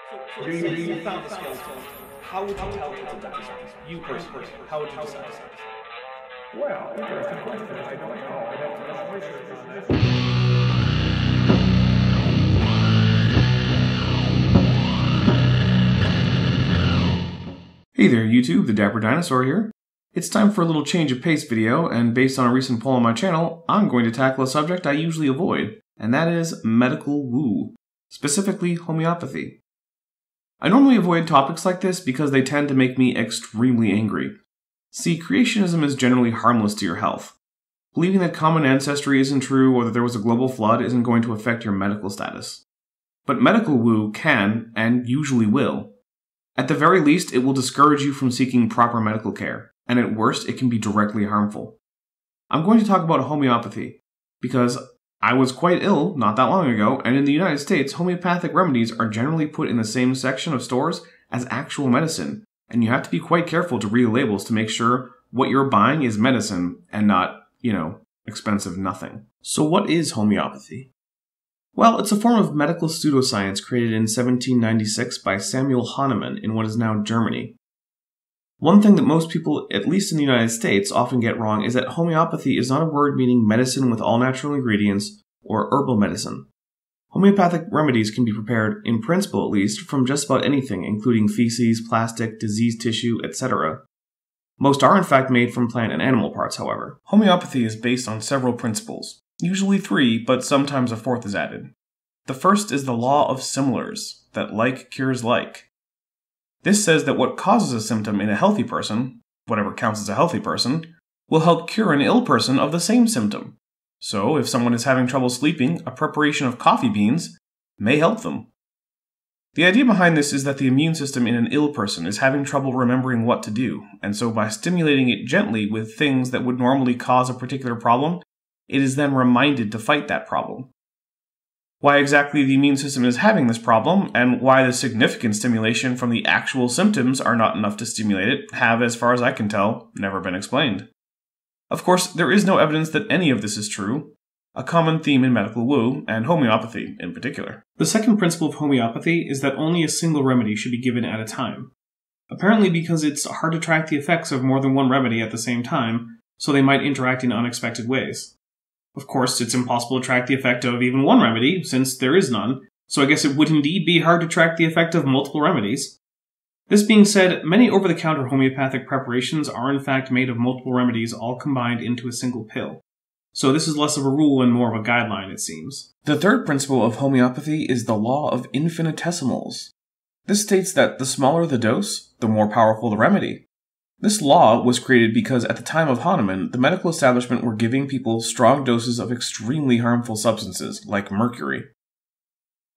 So let's say you found the skeleton. How would you tell it's a dinosaur? You personally, how would you decide? Well, interesting question. I don't know. I'd have to do some research on that. Hey there YouTube, the Dapper Dinosaur here. It's time for a little change of pace video, and based on a recent poll on my channel, I'm going to tackle a subject I usually avoid, and that is medical woo, specifically homeopathy. I normally avoid topics like this because they tend to make me extremely angry. See, creationism is generally harmless to your health. Believing that common ancestry isn't true or that there was a global flood isn't going to affect your medical status. But medical woo can, and usually will. At the very least, it will discourage you from seeking proper medical care, and at worst, it can be directly harmful. I'm going to talk about homeopathy, because I was quite ill not that long ago, and in the United States, homeopathic remedies are generally put in the same section of stores as actual medicine, and you have to be quite careful to read the labels to make sure what you're buying is medicine and not, expensive nothing. So what is homeopathy? Well, it's a form of medical pseudoscience created in 1796 by Samuel Hahnemann in what is now Germany. One thing that most people, at least in the United States, often get wrong is that homeopathy is not a word meaning medicine with all natural ingredients or herbal medicine. Homeopathic remedies can be prepared, in principle at least, from just about anything, including feces, plastic, diseased tissue, etc. Most are in fact made from plant and animal parts, however. Homeopathy is based on several principles. Usually 3, but sometimes a 4th is added. The first is the law of similars, that like cures like. This says that what causes a symptom in a healthy person, whatever counts as a healthy person, will help cure an ill person of the same symptom. So, if someone is having trouble sleeping, a preparation of coffee beans may help them. The idea behind this is that the immune system in an ill person is having trouble remembering what to do, and so by stimulating it gently with things that would normally cause a particular problem, it is then reminded to fight that problem. Why exactly the immune system is having this problem, and why the significant stimulation from the actual symptoms are not enough to stimulate it, have, as far as I can tell, never been explained. Of course, there is no evidence that any of this is true, a common theme in medical woo, and homeopathy in particular. The second principle of homeopathy is that only a single remedy should be given at a time. Apparently because it's hard to track the effects of more than one remedy at the same time, so they might interact in unexpected ways. Of course, it's impossible to track the effect of even one remedy, since there is none, so I guess it would indeed be hard to track the effect of multiple remedies. This being said, many over-the-counter homeopathic preparations are in fact made of multiple remedies all combined into a single pill. So this is less of a rule and more of a guideline, it seems. The third principle of homeopathy is the law of infinitesimals. This states that the smaller the dose, the more powerful the remedy. This law was created because at the time of Hahnemann, the medical establishment were giving people strong doses of extremely harmful substances, like mercury.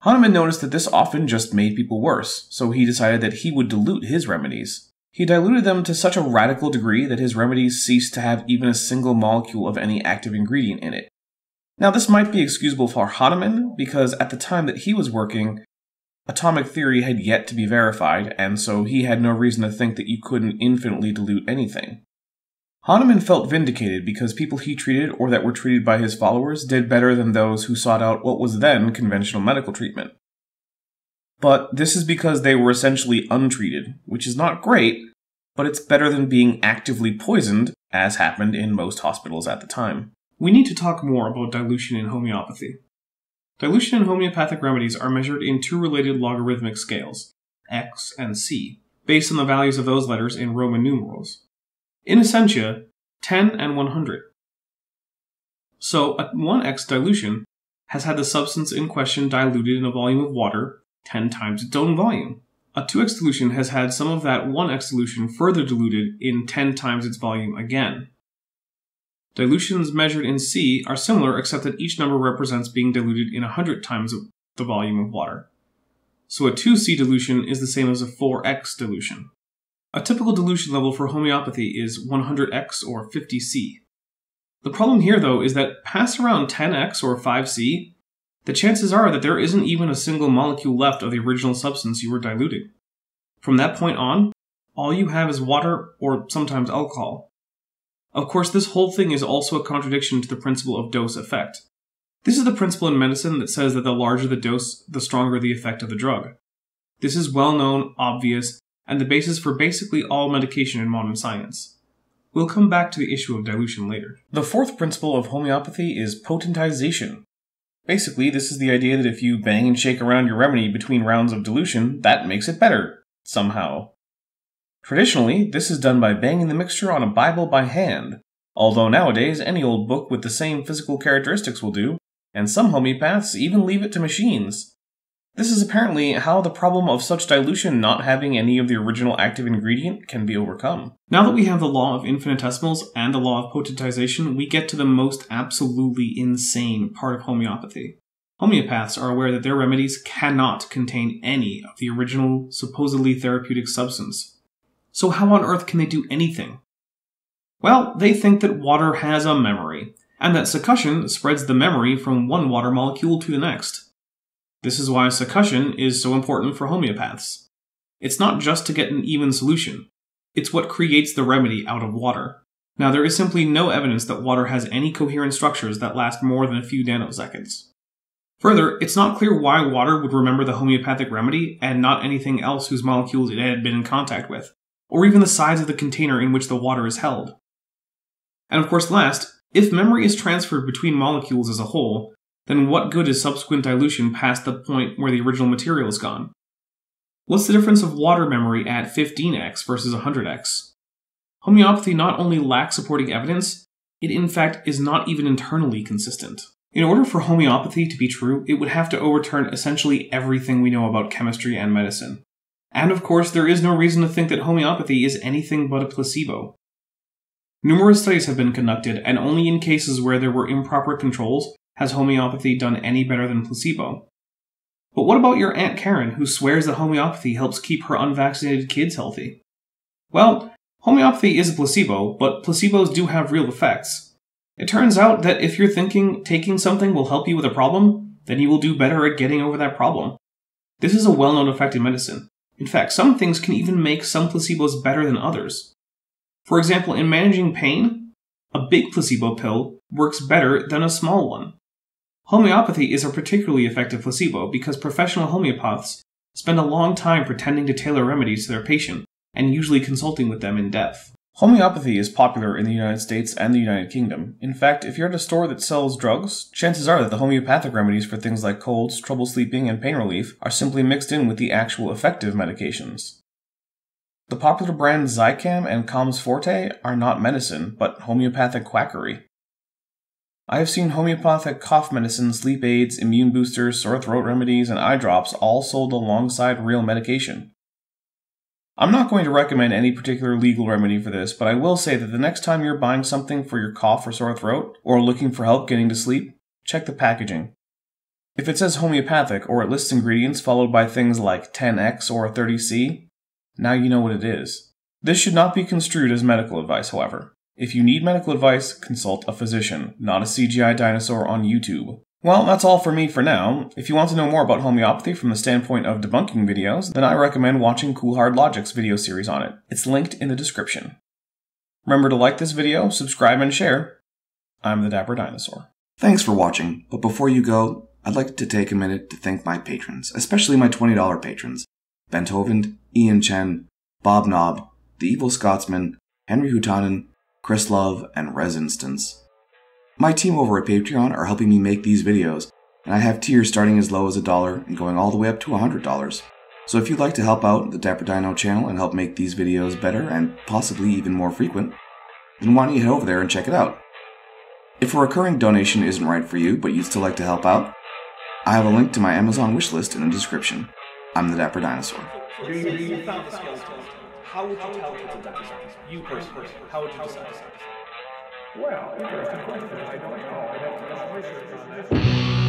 Hahnemann noticed that this often just made people worse, so he decided that he would dilute his remedies. He diluted them to such a radical degree that his remedies ceased to have even a single molecule of any active ingredient in it. Now this might be excusable for Hahnemann, because at the time that he was working, atomic theory had yet to be verified, and so he had no reason to think that you couldn't infinitely dilute anything. Hahnemann felt vindicated because people he treated or that were treated by his followers did better than those who sought out what was then conventional medical treatment. But this is because they were essentially untreated, which is not great, but it's better than being actively poisoned, as happened in most hospitals at the time. We need to talk more about dilution in homeopathy. Dilution in homeopathic remedies are measured in 2 related logarithmic scales, x and c, based on the values of those letters in Roman numerals. In essentia, 10 and 100. So, a 1x dilution has had the substance in question diluted in a volume of water 10 times its own volume. A 2x dilution has had some of that 1x dilution further diluted in 10 times its volume again. Dilutions measured in C are similar except that each number represents being diluted in 100 times the volume of water. So a 2C dilution is the same as a 4x dilution. A typical dilution level for homeopathy is 100x or 50C. The problem here though is that past around 10x or 5C, the chances are that there isn't even a single molecule left of the original substance you were diluting. From that point on, all you have is water or sometimes alcohol. Of course, this whole thing is also a contradiction to the principle of dose effect. This is the principle in medicine that says that the larger the dose, the stronger the effect of the drug. This is well known, obvious, and the basis for basically all medication in modern science. We'll come back to the issue of dilution later. The fourth principle of homeopathy is potentization. Basically, this is the idea that if you bang and shake around your remedy between rounds of dilution, that makes it better, somehow. Traditionally, this is done by banging the mixture on a Bible by hand, although nowadays any old book with the same physical characteristics will do, and some homeopaths even leave it to machines. This is apparently how the problem of such dilution not having any of the original active ingredient can be overcome. Now that we have the law of infinitesimals and the law of potentization, we get to the most absolutely insane part of homeopathy. Homeopaths are aware that their remedies cannot contain any of the original, supposedly therapeutic substance. So how on earth can they do anything? Well, they think that water has a memory, and that succussion spreads the memory from one water molecule to the next. This is why succussion is so important for homeopaths. It's not just to get an even solution. It's what creates the remedy out of water. Now, there is simply no evidence that water has any coherent structures that last more than a few nanoseconds. Further, it's not clear why water would remember the homeopathic remedy and not anything else whose molecules it had been in contact with, or even the size of the container in which the water is held. And of course last, if memory is transferred between molecules as a whole, then what good is subsequent dilution past the point where the original material is gone? What's the difference of water memory at 15x versus 100x? Homeopathy not only lacks supporting evidence, it in fact is not even internally consistent. In order for homeopathy to be true, it would have to overturn essentially everything we know about chemistry and medicine. And of course, there is no reason to think that homeopathy is anything but a placebo. Numerous studies have been conducted, and only in cases where there were improper controls has homeopathy done any better than placebo. But what about your Aunt Karen, who swears that homeopathy helps keep her unvaccinated kids healthy? Well, homeopathy is a placebo, but placebos do have real effects. It turns out that if you're thinking taking something will help you with a problem, then you will do better at getting over that problem. This is a well-known effect in medicine. In fact, some things can even make some placebos better than others. For example, in managing pain, a big placebo pill works better than a small one. Homeopathy is a particularly effective placebo because professional homeopaths spend a long time pretending to tailor remedies to their patient, and usually consulting with them in depth. Homeopathy is popular in the United States and the United Kingdom. In fact, if you're at a store that sells drugs, chances are that the homeopathic remedies for things like colds, trouble sleeping, and pain relief are simply mixed in with the actual effective medications. The popular brands Zicam and Calms Forte are not medicine, but homeopathic quackery. I have seen homeopathic cough medicine, sleep aids, immune boosters, sore throat remedies, and eye drops all sold alongside real medication. I'm not going to recommend any particular legal remedy for this, but I will say that the next time you're buying something for your cough or sore throat, or looking for help getting to sleep, check the packaging. If it says homeopathic, or it lists ingredients followed by things like 10x or 30C, now you know what it is. This should not be construed as medical advice, however. If you need medical advice, consult a physician, not a CGI dinosaur on YouTube. Well, that's all for me for now. If you want to know more about homeopathy from the standpoint of debunking videos, then I recommend watching Cool Hard Logic's video series on it. It's linked in the description. Remember to like this video, subscribe, and share. I'm the Dapper Dinosaur. Thanks for watching, but before you go, I'd like to take a minute to thank my patrons, especially my $20 patrons. Bent Hovind, Ian Chen, Bob Knob, The Evil Scotsman, Henry Hutanen, Chris Love, and Res Instance. My team over at Patreon are helping me make these videos, and I have tiers starting as low as $1 and going all the way up to $100. So if you'd like to help out the Dapper Dino channel and help make these videos better and possibly even more frequent, then why don't you head over there and check it out. If a recurring donation isn't right for you, but you'd still like to help out, I have a link to my Amazon wishlist in the description. I'm the Dapper Dinosaur. You found the skeleton. How would you tell people that is you personally? How would you decide? Well, interesting question. I don't know. I'd have to do some research on this.